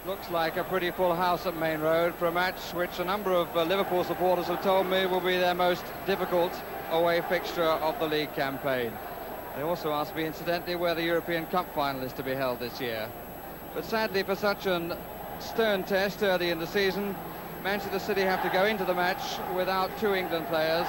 What looks like a pretty full house at Maine Road for a match which a number of Liverpool supporters have told me will be their most difficult away fixture of the league campaign. They also asked me, incidentally, where the European Cup final is to be held this year. But sadly, for such a stern test early in the season, Manchester City have to go into the match without two England players,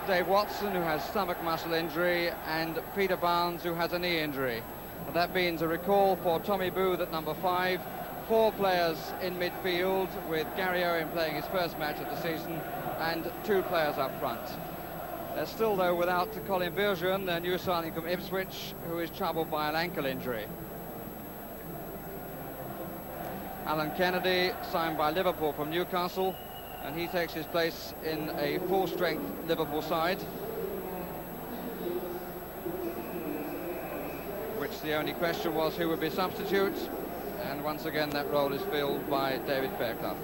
Dave Watson, who has stomach muscle injury, and Peter Barnes, who has a knee injury. And that means a recall for Tommy Booth at number 5, 4 players in midfield, with Gary Owen playing his first match of the season, and 2 players up front. They're still, though, without Colin Virgin, their new signing from Ipswich, who is troubled by an ankle injury. Alan Kennedy, signed by Liverpool from Newcastle, and he takes his place in a full-strength Liverpool side, which the only question was who would be substitute, and once again that role is filled by David Fairclough.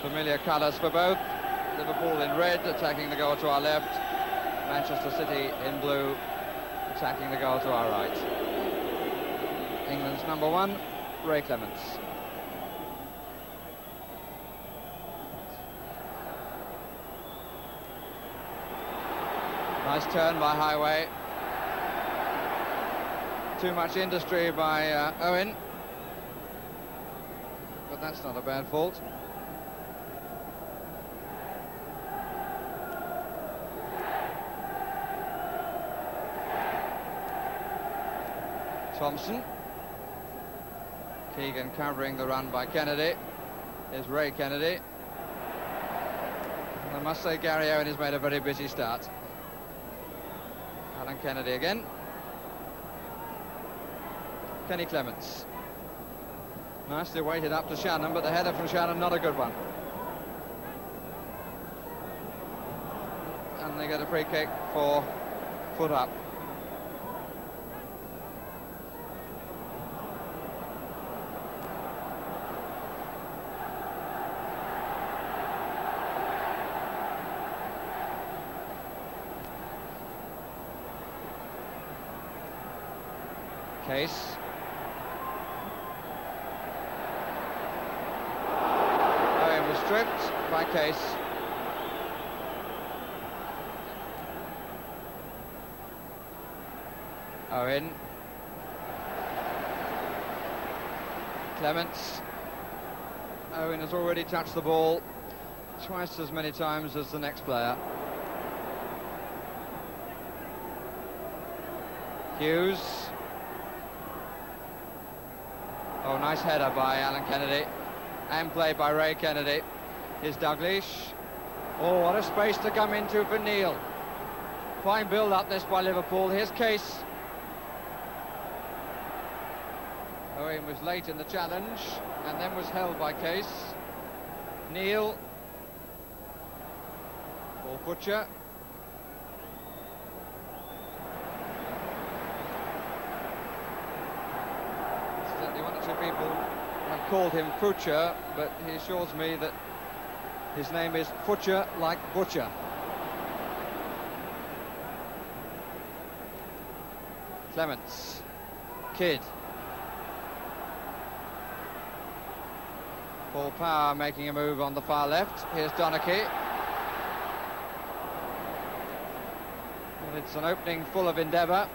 Familiar colours for both. Liverpool in red, attacking the goal to our left. Manchester City in blue, attacking the goal to our right. England's number 1, Ray Clemence. Nice turn by Highway. Too much industry by Owen. But that's not a bad fault. Thompson. Keegan covering the run by Kennedy. Here's Ray Kennedy. And I must say Gary Owen has made a very busy start. Alan Kennedy again. Kenny Clements. Nicely weighted up to Shannon, but the header from Shannon, not a good one. And they get a free kick for foot up. Case. Owen was stripped by Case. Owen. Clements. Owen has already touched the ball twice as many times as the next player. Hughes. Oh, nice header by Alan Kennedy, and play by Ray Kennedy. Here's Dalglish. Oh, what a space to come into for Neil. Fine build-up this by Liverpool. Here's Case. Owen was late in the challenge, and then was held by Case. Neil. Paul Butcher. One or two people have called him Butcher, but he assures me that his name is Butcher like Butcher. Clements. Kidd. Paul Power making a move on the far left. Here's Donachie. Well, it's an opening full of endeavour.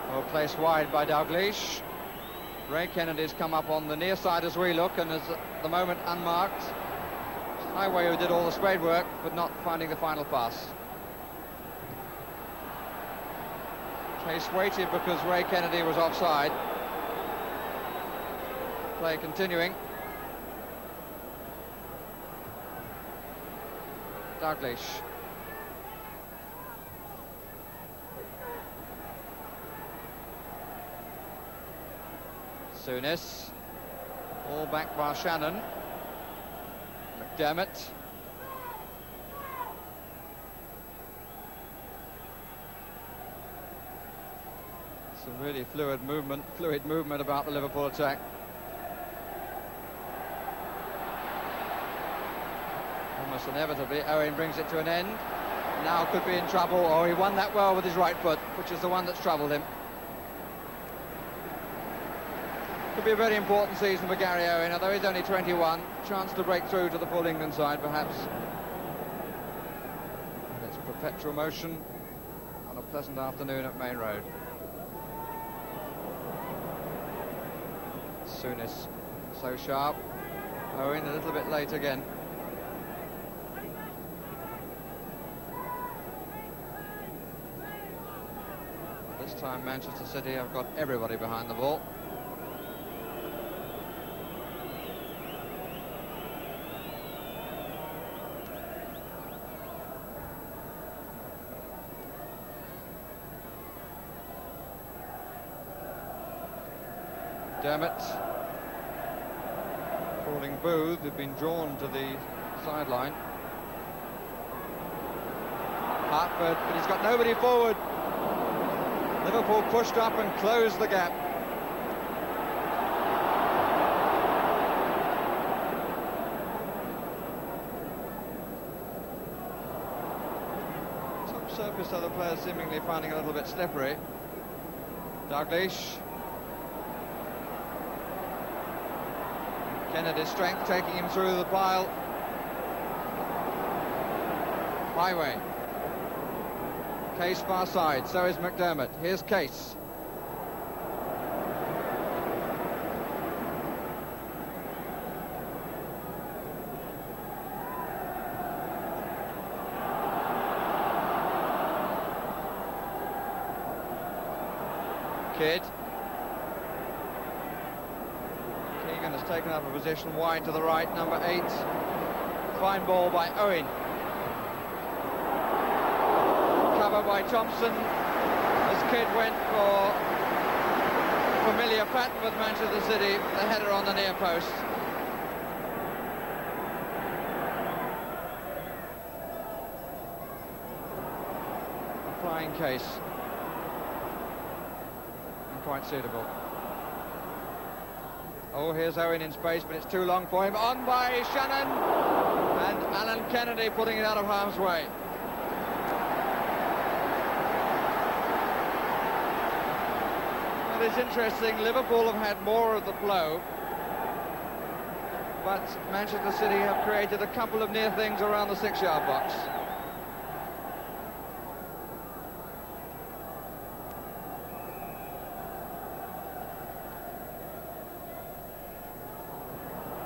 Well, placed wide by Dalglish. Ray Kennedy's come up on the near side as we look, and is at the moment unmarked. Highway, who did all the spade work, but not finding the final pass. Case waited because Ray Kennedy was offside. Play continuing. Dalglish. Souness, all back by Shannon. McDermott. Some really fluid movement about the Liverpool attack. course, inevitably, Owen brings it to an end. Now could be in trouble. Oh, he won that well with his right foot, which is the one that's troubled him. Could be a very important season for Gary Owen, although he's only 21. Chance to break through to the full England side, perhaps. And it's perpetual motion on a pleasant afternoon at Maine Road. Souness so sharp. Owen a little bit late again. This time Manchester City have got everybody behind the ball. Dermot calling Booth, who'd been drawn to the sideline. Hartford, but he's got nobody forward. Liverpool pushed up and closed the gap. Top surface, other players seemingly finding a little bit slippery. Dalglish. Kennedy's strength taking him through the pile. Highway. Case far side, so is McDermott. Here's Case. Kidd. Keegan has taken up a position wide to the right, number 8. Fine ball by Owen. Cover by Thompson, as Kidd went for familiar pattern with Manchester City, the header on the near post. A flying Case. And quite suitable. Oh, here's Owen in space, but it's too long for him. On by Shannon, and Alan Kennedy putting it out of harm's way. It's interesting, Liverpool have had more of the flow, but Manchester City have created a couple of near things around the 6-yard box.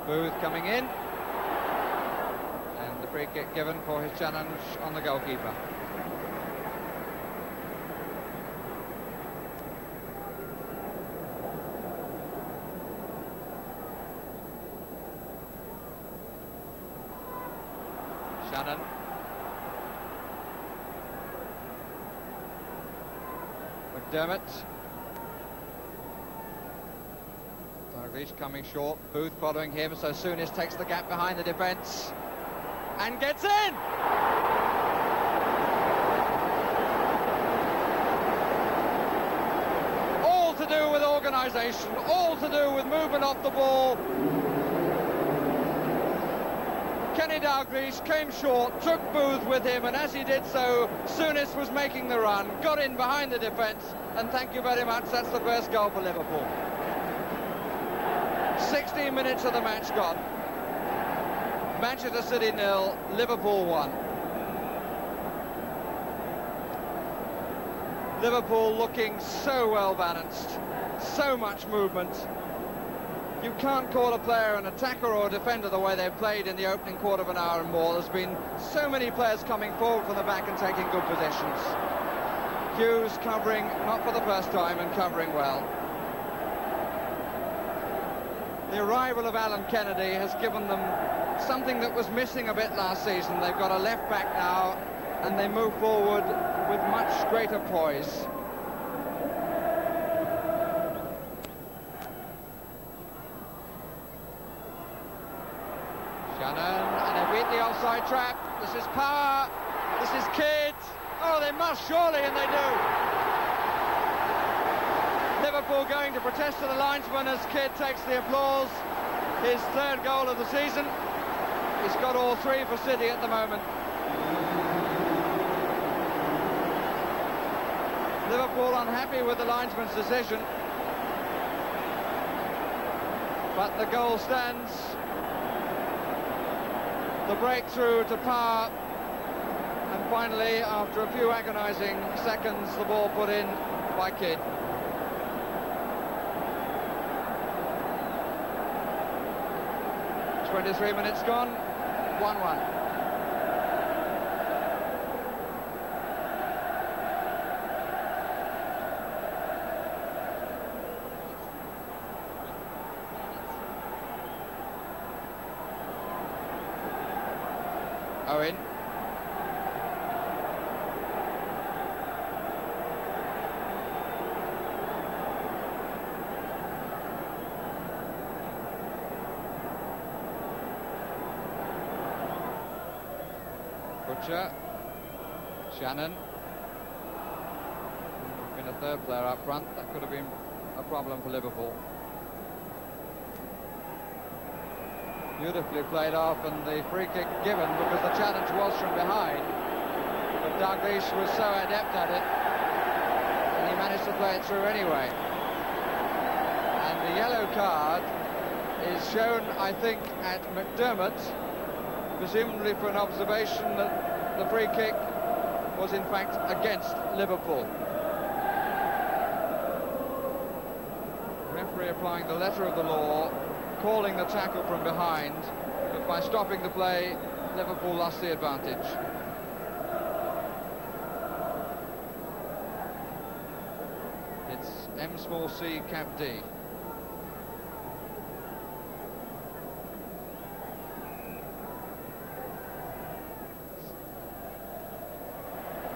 Booth coming in, and the free kick given for his challenge on the goalkeeper. Shannon. McDermott. Dalglish coming short, Booth following him, so Souness takes the gap behind the defence and gets in! All to do with organisation, all to do with movement off the ball. Kenny Dalglish came short, took Booth with him, and as he did so, Souness was making the run, got in behind the defence, and thank you very much, that's the first goal for Liverpool. 16 minutes of the match gone. Manchester City 0, Liverpool 1. Liverpool looking so well balanced, so much movement. You can't call a player an attacker or a defender the way they've played in the opening quarter of an hour and more. There's been so many players coming forward from the back and taking good positions. Hughes covering, not for the first time, and covering well. The arrival of Alan Kennedy has given them something that was missing a bit last season. They've got a left back now, and they move forward with much greater poise. Shannon, and they beat the offside trap. This is Power, this is Kidd. Oh, they must surely, and they do. Liverpool going to protest to the linesman as Kidd takes the applause. His 3rd goal of the season. He's got all three for City at the moment. Liverpool unhappy with the linesman's decision, but the goal stands. The breakthrough to power, and finally, after a few agonising seconds, the ball put in by Kidd. "23 minutes gone, 1-1. Owen. Butcher. Shannon. Been a third player up front. That could have been a problem for Liverpool. Beautifully played off, and the free kick given because the challenge was from behind. But Dalglish was so adept at it, and he managed to play it through anyway. And the yellow card is shown, I think, at McDermott, presumably for an observation that the free kick was in fact against Liverpool. Referee applying the letter of the law, calling the tackle from behind, but by stopping the play, Liverpool lost the advantage. It's M-C cap D.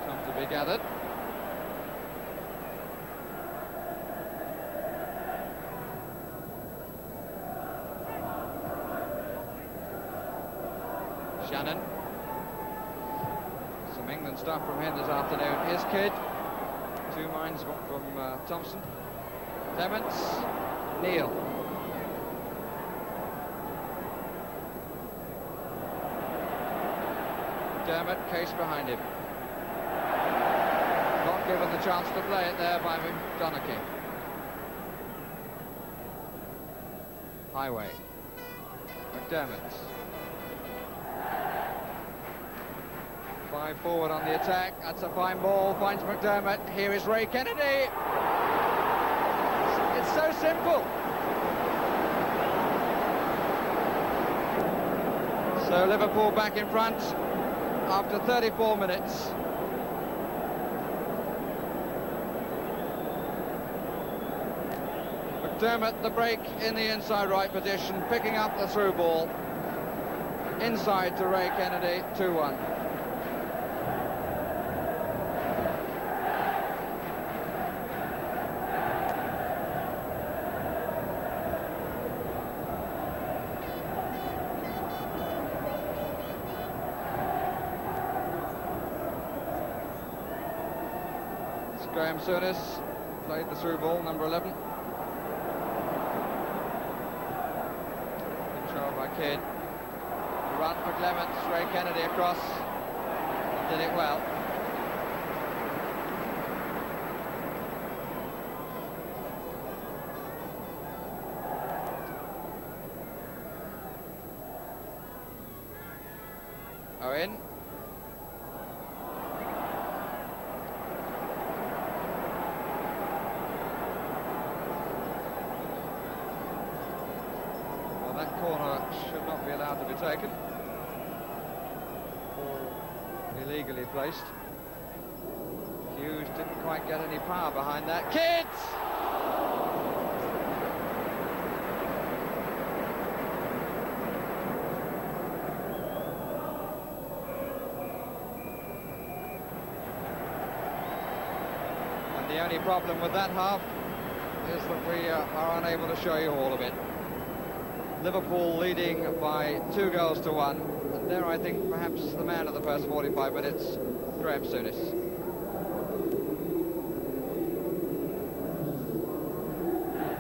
Time to be gathered. Shannon. Some England stuff from him this afternoon. Here's Kidd. Two minds from Thompson. Clements. Neal. Dermot, Case behind him. Not given the chance to play it there by Donachie. Highway. McDermott. Five forward on the attack. That's a fine ball. Finds McDermott. Here is Ray Kennedy. It's so simple. So Liverpool back in front after 34 minutes. McDermott, the break in the inside right position, picking up the through ball. Inside to Ray Kennedy, 2-1. Graham Souness played the through ball, number 11. Control by Kidd. Run for Clements, Ray Kennedy across. Did it well. Owen. That corner should not be allowed to be taken. Ball illegally placed. Hughes didn't quite get any power behind that. Kidd! And the only problem with that half is that we are unable to show you all of it. Liverpool leading by 2-1, and there I think perhaps the man of the first 45 minutes, Graham Souness.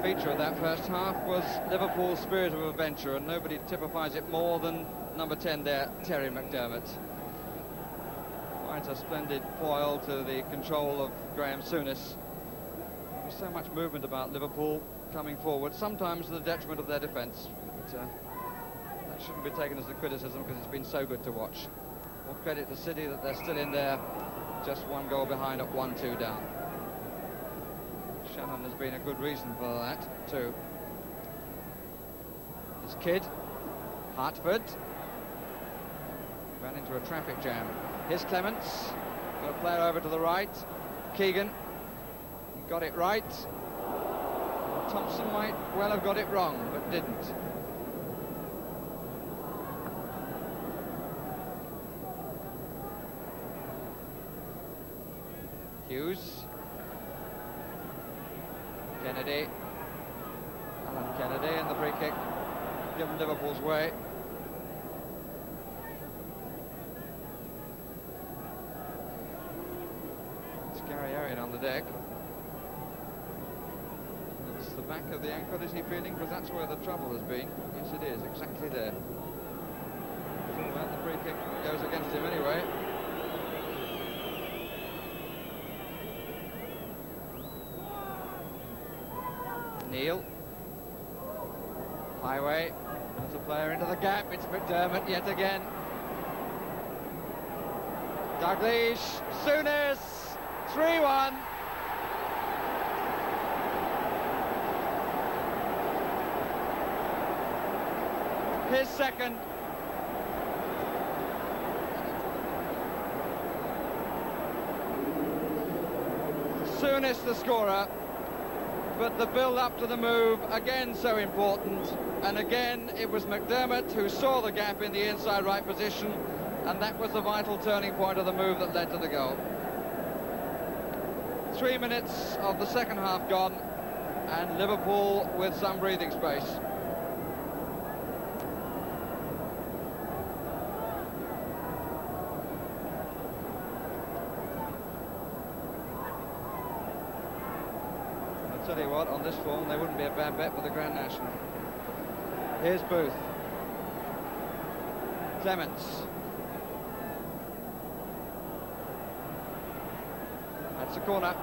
feature of that first half was Liverpool's spirit of adventure, and nobody typifies it more than number 10 there, Terry McDermott. Quite a splendid foil to the control of Graham Souness. There's so much movement about Liverpool coming forward, sometimes to the detriment of their defence, but that shouldn't be taken as a criticism because it's been so good to watch. More credit to City that they're still in there, just one goal behind at 1-2 down. Shannon has been a good reason for that too. This kid, Hartford, ran into a traffic jam. Here's Clements, got a player over to the right. Keegan, he got it right. Thompson might well have got it wrong, but didn't. Hughes. Kennedy. Alan Kennedy, and the free kick given Liverpool's way. It's Gary Arian on the deck. It's the back of the ankle, is he feeling? Because that's where the trouble has been. Yes, it is, exactly there. Well, the free kick goes against him anyway. Neil. Highway. There's a player into the gap. It's McDermott yet again. Dalglish. Souness. 3-1. His second. Souness the scorer. But the build-up to the move, again so important, and again it was McDermott who saw the gap in the inside right position, and that was the vital turning point of the move that led to the goal. 3 minutes of the second half gone, and Liverpool with some breathing space. Tell you what, on this form they wouldn't be a bad bet for the Grand National. Here's Booth. Clements. That's a corner.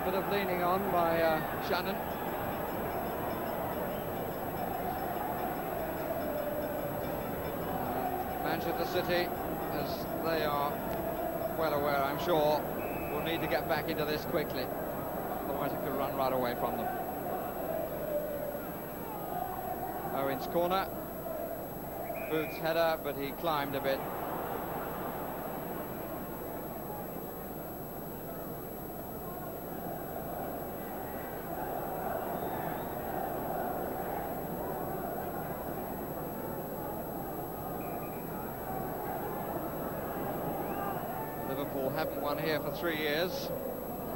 Bit of leaning on by Shannon. Manchester City, as they are well aware, I'm sure, will need to get back into this quickly, otherwise it could run right away from them. Owen's corner. Booth's header, but he climbed a bit. Liverpool haven't won here for 3 years.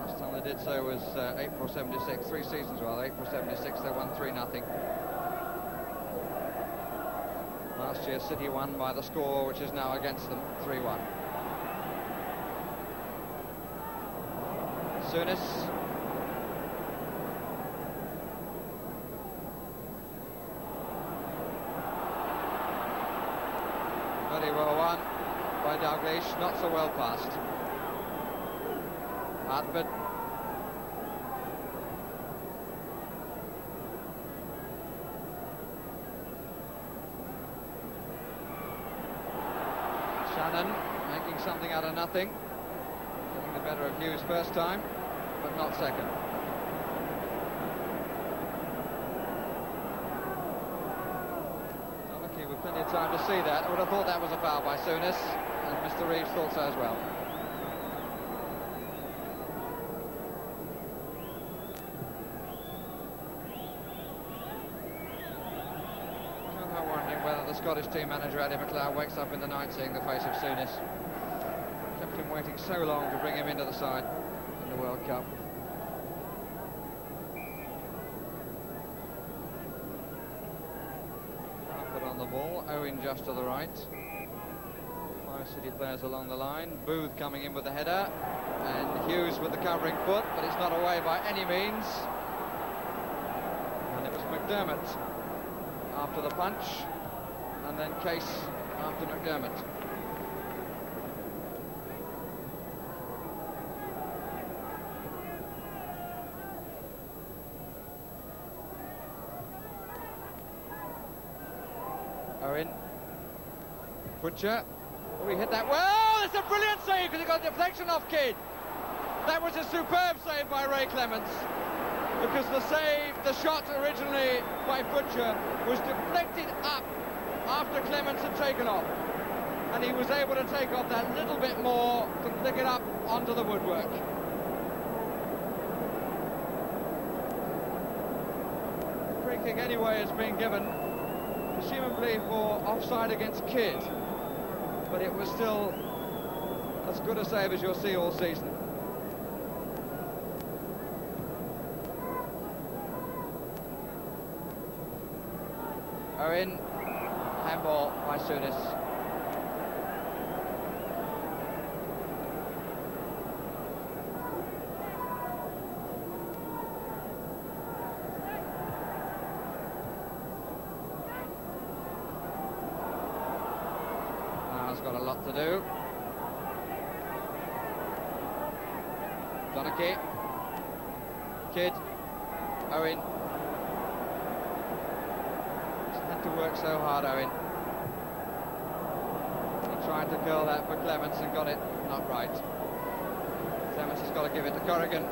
Last time they did so was April 76, 3 seasons rather. April 76 they won 3-0. Last year City won by the score which is now against them, 3-1. Souness. Very well won by Dalglish, not so well passed. Hartford. Shannon making something out of nothing. Getting the better of Hughes first time, but not second. Lucky with plenty of time to see that. I would have thought that was a foul by Souness, and Mr. Reeves thought so as well. Scottish team manager Eddie McLeod wakes up in the night seeing the face of Souness. Kept him waiting so long to bring him into the side in the World Cup. Hartford on the ball, Owen just to the right. 5 City players along the line. Booth coming in with the header, And Hughes with the covering foot, but it's not away by any means. And it was McDermott after the punch, and then Case after McDermott. Owen. Butcher. Oh, he hit that well! It's a brilliant save because he got deflection off Kidd. That was a superb save by Ray Clements, because the shot originally by Butcher was deflected up after Clements had taken off, and he was able to take off that little bit more to flick it up onto the woodwork. The free kick anyway has been given, presumably for offside against Kidd, but it was still as good a save as you'll see all season. Owen, handball by Souness. Now he's got a lot to do. Donachie, Kidd, Owen. To work so hard, Owen. He tried to curl that for Clements and got it not right. Clements has got to give it to Corrigan.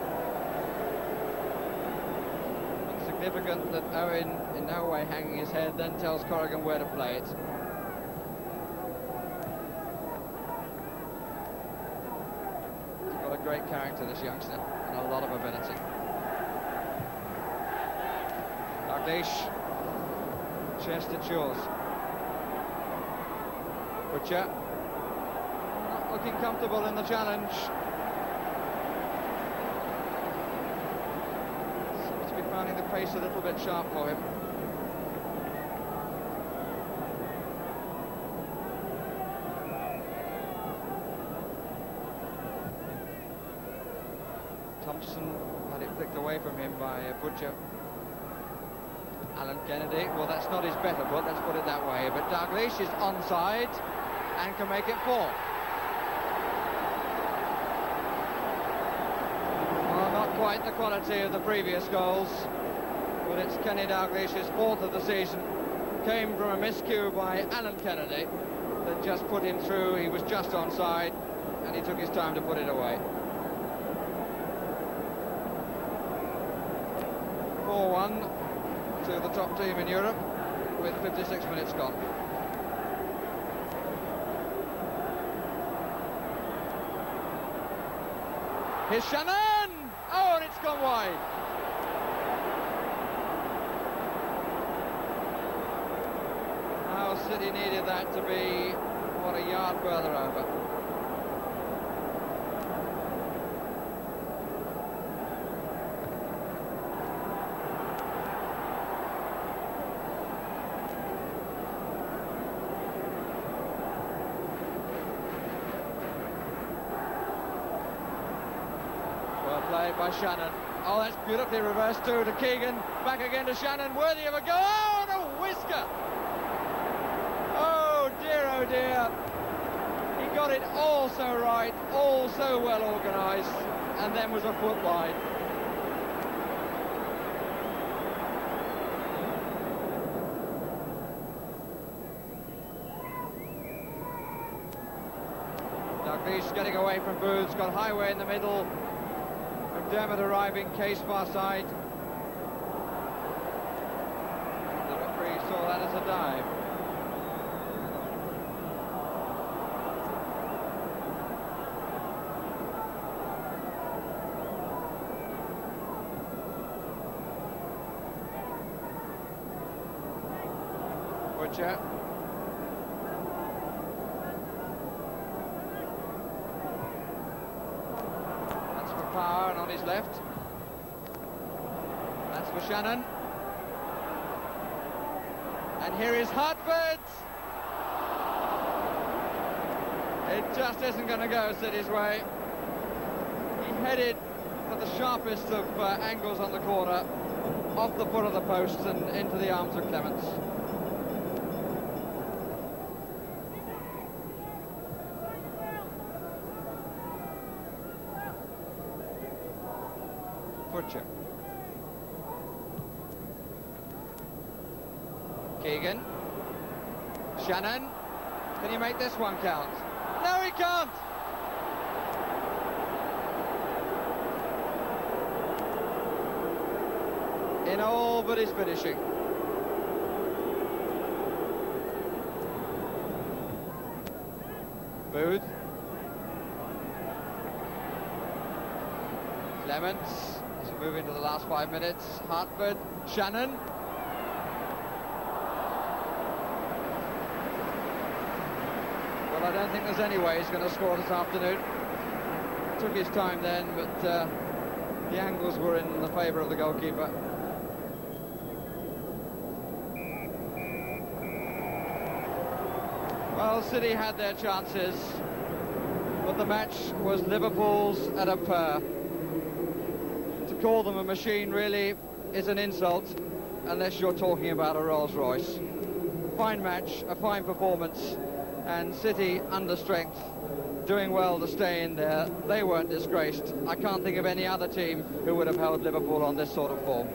It's significant that Owen, in no way hanging his head, then tells Corrigan where to play it. He's got a great character, this youngster, and a lot of ability. Dalglish. Chest at Shaw's. Butcher not looking comfortable in the challenge. Seems to be finding the pace a little bit sharp for him. Thompson had it flicked away from him by Butcher. Alan Kennedy, well, that's not his better foot, let's put it that way, but Dalglish is onside and can make it 4. Well, not quite the quality of the previous goals, but it's Kenny Dalglish's 4th of the season. Came from a miscue by Alan Kennedy that just put him through. He was just onside and he took his time to put it away. 4-1 to the top team in Europe with 56 minutes gone. Here's Shannon! Oh, and it's gone wide. Now City needed that to be, what, a yard further over. By Shannon. Oh, that's beautifully reversed too to Keegan. Back again to Shannon, worthy of a goal. Oh, and a whisker! Oh dear, he got it all so right, all so well organised, and then was a foot wide. Dalglish getting away from Booths, got Highway in the middle. McDermott arriving, Case far side. The referee saw that as a dive. Butcher. Power and on his left. That's for Shannon. And here is Hartford. It just isn't going to go City's way. headed at the sharpest of angles on the corner, off the foot of the post and into the arms of Clements. Butcher. Keegan. Shannon. Can he make this one count? No, he can't! In all but his finishing. Booth. Clements. As we move into the last 5 minutes. Hartford. Shannon. Well, I don't think there's any way he's going to score this afternoon. Took his time then, but the angles were in the favour of the goalkeeper. Well, City had their chances, but the match was Liverpool's at a pair. To call them a machine really is an insult, unless you're talking about a Rolls-Royce. Fine match, a fine performance, and City under strength, doing well to stay in there. They weren't disgraced. I can't think of any other team who would have held Liverpool on this sort of form.